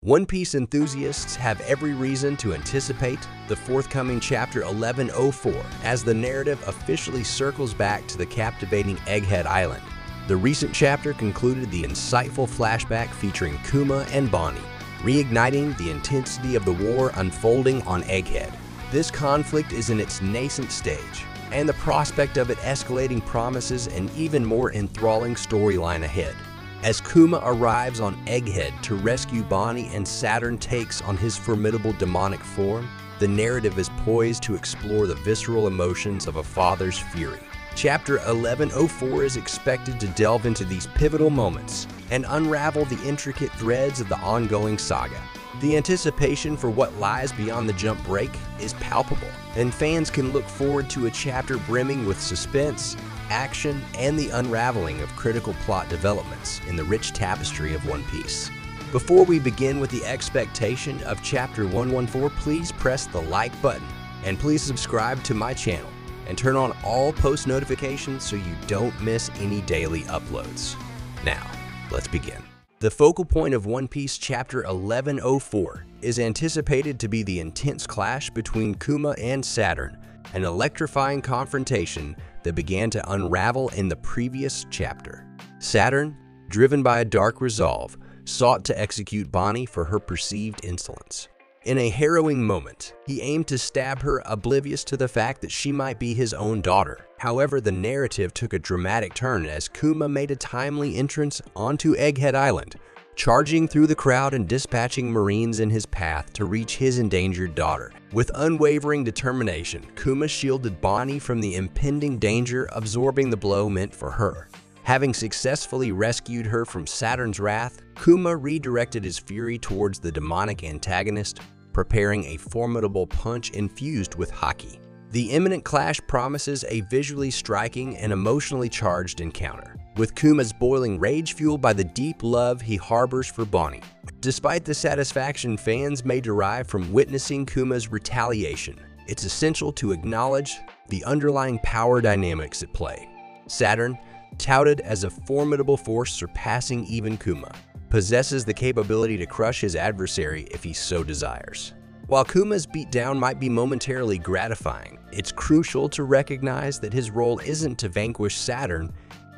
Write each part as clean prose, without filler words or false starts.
One Piece enthusiasts have every reason to anticipate the forthcoming Chapter 1104 as the narrative officially circles back to the captivating Egghead Island. The recent chapter concluded the insightful flashback featuring Kuma and Bonnie, reigniting the intensity of the war unfolding on Egghead. This conflict is in its nascent stage, and the prospect of it escalating promises an even more enthralling storyline ahead. As Kuma arrives on Egghead to rescue Bonnie and Saturn takes on his formidable demonic form, the narrative is poised to explore the visceral emotions of a father's fury. Chapter 1104 is expected to delve into these pivotal moments and unravel the intricate threads of the ongoing saga. The anticipation for what lies beyond the jump break is palpable, and fans can look forward to a chapter brimming with suspense, action, and the unraveling of critical plot developments in the rich tapestry of One Piece. Before we begin with the expectation of Chapter 114, please press the like button, and please subscribe to my channel, and turn on all post notifications so you don't miss any daily uploads. Now, let's begin. The focal point of One Piece Chapter 1104 is anticipated to be the intense clash between Kuma and Saturn, an electrifying confrontation that began to unravel in the previous chapter. Saturn, driven by a dark resolve, sought to execute Bonnie for her perceived insolence. In a harrowing moment, he aimed to stab her, oblivious to the fact that she might be his own daughter. However, the narrative took a dramatic turn as Kuma made a timely entrance onto Egghead Island, charging through the crowd and dispatching Marines in his path to reach his endangered daughter. With unwavering determination, Kuma shielded Bonnie from the impending danger, absorbing the blow meant for her. Having successfully rescued her from Saturn's wrath, Kuma redirected his fury towards the demonic antagonist, preparing a formidable punch infused with haki. The imminent clash promises a visually striking and emotionally charged encounter, with Kuma's boiling rage fueled by the deep love he harbors for Bonnie. Despite the satisfaction fans may derive from witnessing Kuma's retaliation, it's essential to acknowledge the underlying power dynamics at play. Saturn, touted as a formidable force surpassing even Kuma, possesses the capability to crush his adversary if he so desires. While Kuma's beatdown might be momentarily gratifying, it's crucial to recognize that his role isn't to vanquish Saturn,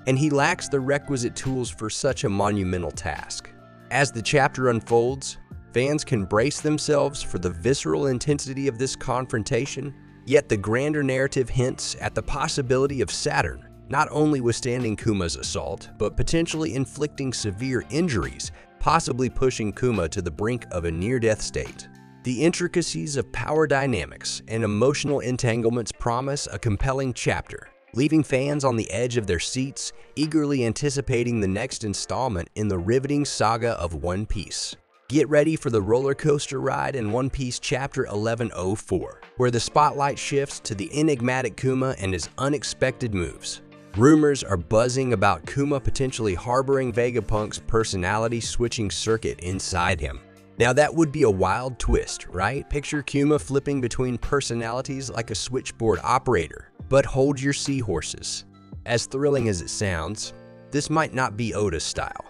and he lacks the requisite tools for such a monumental task. As the chapter unfolds, fans can brace themselves for the visceral intensity of this confrontation, yet the grander narrative hints at the possibility of Saturn not only withstanding Kuma's assault, but potentially inflicting severe injuries, possibly pushing Kuma to the brink of a near-death state. The intricacies of power dynamics and emotional entanglements promise a compelling chapter, leaving fans on the edge of their seats, eagerly anticipating the next installment in the riveting saga of One Piece. Get ready for the roller coaster ride in One Piece Chapter 1104, where the spotlight shifts to the enigmatic Kuma and his unexpected moves. Rumors are buzzing about Kuma potentially harboring Vegapunk's personality-switching circuit inside him. Now that would be a wild twist, right? Picture Kuma flipping between personalities like a switchboard operator. But hold your seahorses. As thrilling as it sounds, this might not be Oda's style.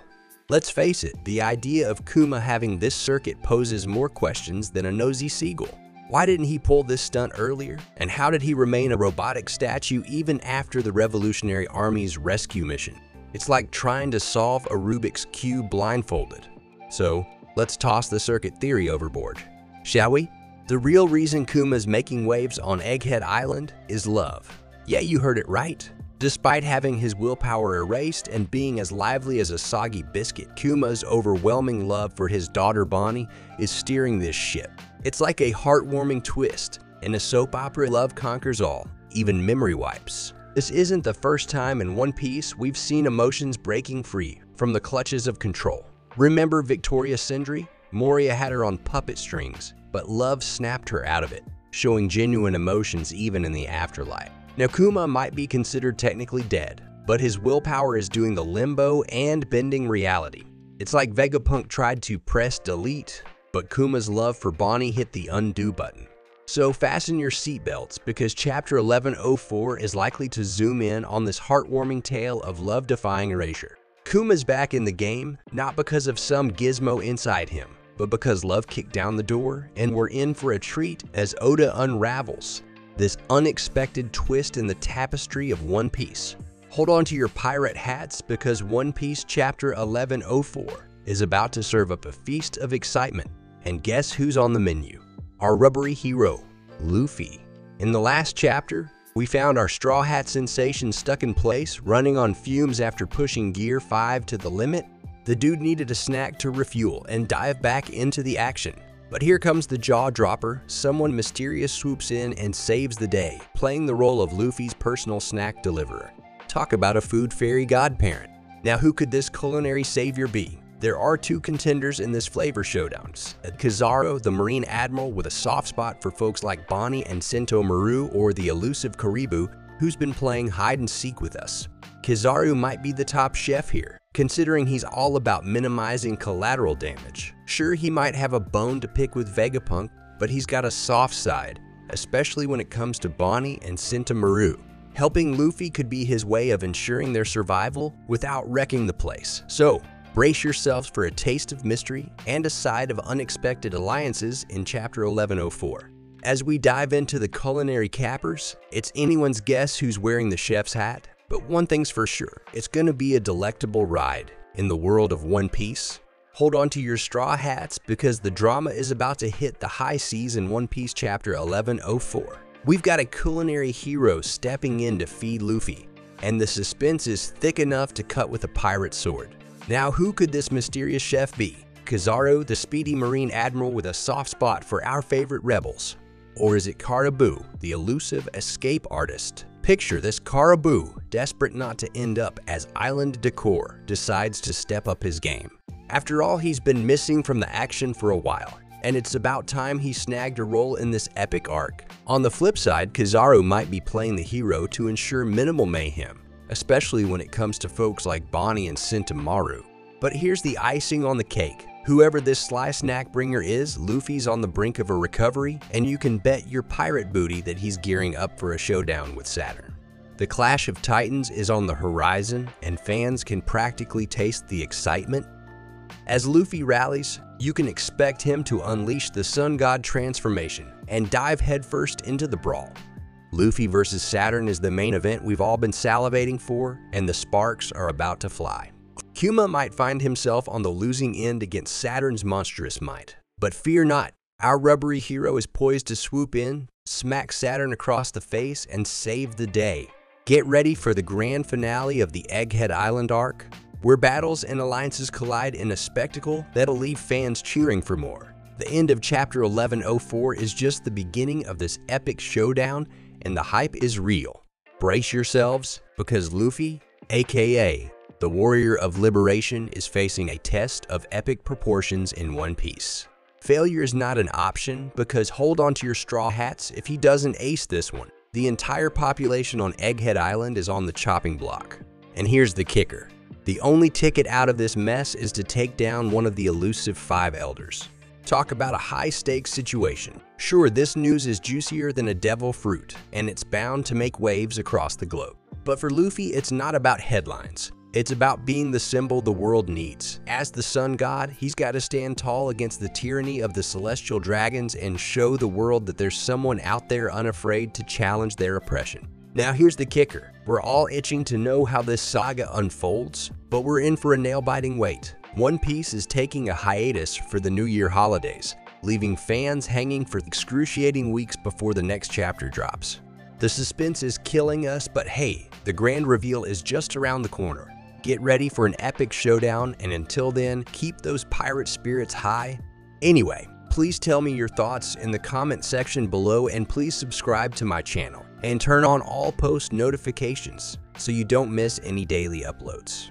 Let's face it, the idea of Kuma having this circuit poses more questions than a nosy seagull. Why didn't he pull this stunt earlier? And how did he remain a robotic statue even after the Revolutionary Army's rescue mission? It's like trying to solve a Rubik's Cube blindfolded. So, let's toss the circuit theory overboard, shall we? The real reason Kuma's making waves on Egghead Island is love. Yeah, you heard it right. Despite having his willpower erased and being as lively as a soggy biscuit, Kuma's overwhelming love for his daughter Bonnie is steering this ship. It's like a heartwarming twist. In a soap opera, love conquers all, even memory wipes. This isn't the first time in One Piece we've seen emotions breaking free from the clutches of control. Remember Victoria Sindri? Moria had her on puppet strings, but love snapped her out of it, showing genuine emotions even in the afterlife. Now Kuma might be considered technically dead, but his willpower is doing the limbo and bending reality. It's like Vegapunk tried to press delete, but Kuma's love for Bonnie hit the undo button. So fasten your seatbelts because Chapter 1104 is likely to zoom in on this heartwarming tale of love-defying erasure. Kuma's back in the game, not because of some gizmo inside him, but because love kicked down the door and we're in for a treat as Oda unravels this unexpected twist in the tapestry of One Piece. Hold on to your pirate hats because One Piece Chapter 1104 is about to serve up a feast of excitement. And guess who's on the menu? Our rubbery hero, Luffy. In the last chapter, we found our Straw Hat sensation stuck in place, running on fumes after pushing Gear 5 to the limit. The dude needed a snack to refuel and dive back into the action. But here comes the jaw dropper. Someone mysterious swoops in and saves the day, playing the role of Luffy's personal snack deliverer. Talk about a food fairy godparent. Now who could this culinary savior be? There are two contenders in this flavor showdown. Kizaru, the Marine Admiral with a soft spot for folks like Bonnie and Sentomaru, or the elusive Karibu, who's been playing hide and seek with us. Kizaru might be the top chef here, considering he's all about minimizing collateral damage. Sure, he might have a bone to pick with Vegapunk, but he's got a soft side, especially when it comes to Bonnie and Sentomaru. Helping Luffy could be his way of ensuring their survival without wrecking the place. So, brace yourselves for a taste of mystery and a side of unexpected alliances in Chapter 1104. As we dive into the culinary cappers, it's anyone's guess who's wearing the chef's hat. But one thing's for sure, it's gonna be a delectable ride in the world of One Piece. Hold on to your straw hats because the drama is about to hit the high seas in One Piece Chapter 1104. We've got a culinary hero stepping in to feed Luffy, and the suspense is thick enough to cut with a pirate sword. Now who could this mysterious chef be? Kizaru, the speedy Marine Admiral with a soft spot for our favorite rebels? Or is it Karibu, the elusive escape artist? Picture this Karibu, desperate not to end up as Island Decor decides to step up his game. After all, he's been missing from the action for a while, and it's about time he snagged a role in this epic arc. On the flip side, Kizaru might be playing the hero to ensure minimal mayhem, especially when it comes to folks like Bonnie and Sentomaru. But here's the icing on the cake. Whoever this sly snack bringer is, Luffy's on the brink of a recovery, and you can bet your pirate booty that he's gearing up for a showdown with Saturn. The Clash of Titans is on the horizon, and fans can practically taste the excitement. As Luffy rallies, you can expect him to unleash the Sun God transformation and dive headfirst into the brawl. Luffy versus Saturn is the main event we've all been salivating for, and the sparks are about to fly. Kuma might find himself on the losing end against Saturn's monstrous might. But fear not, our rubbery hero is poised to swoop in, smack Saturn across the face, and save the day. Get ready for the grand finale of the Egghead Island arc, where battles and alliances collide in a spectacle that'll leave fans cheering for more. The end of Chapter 1104 is just the beginning of this epic showdown, and the hype is real. Brace yourselves, because Luffy, aka the Warrior of Liberation, is facing a test of epic proportions in One Piece. Failure is not an option, because hold on to your straw hats if he doesn't ace this one. The entire population on Egghead Island is on the chopping block. And here's the kicker. The only ticket out of this mess is to take down one of the elusive 5 elders. Talk about a high-stakes situation. Sure, this news is juicier than a devil fruit, and it's bound to make waves across the globe. But for Luffy, it's not about headlines. It's about being the symbol the world needs. As the Sun God, he's got to stand tall against the tyranny of the celestial dragons and show the world that there's someone out there unafraid to challenge their oppression. Now here's the kicker. We're all itching to know how this saga unfolds, but we're in for a nail-biting wait. One Piece is taking a hiatus for the New Year holidays, leaving fans hanging for excruciating weeks before the next chapter drops. The suspense is killing us, but hey, the grand reveal is just around the corner. Get ready for an epic showdown, and until then, keep those pirate spirits high. Anyway, please tell me your thoughts in the comment section below, and please subscribe to my channel and turn on all post notifications so you don't miss any daily uploads.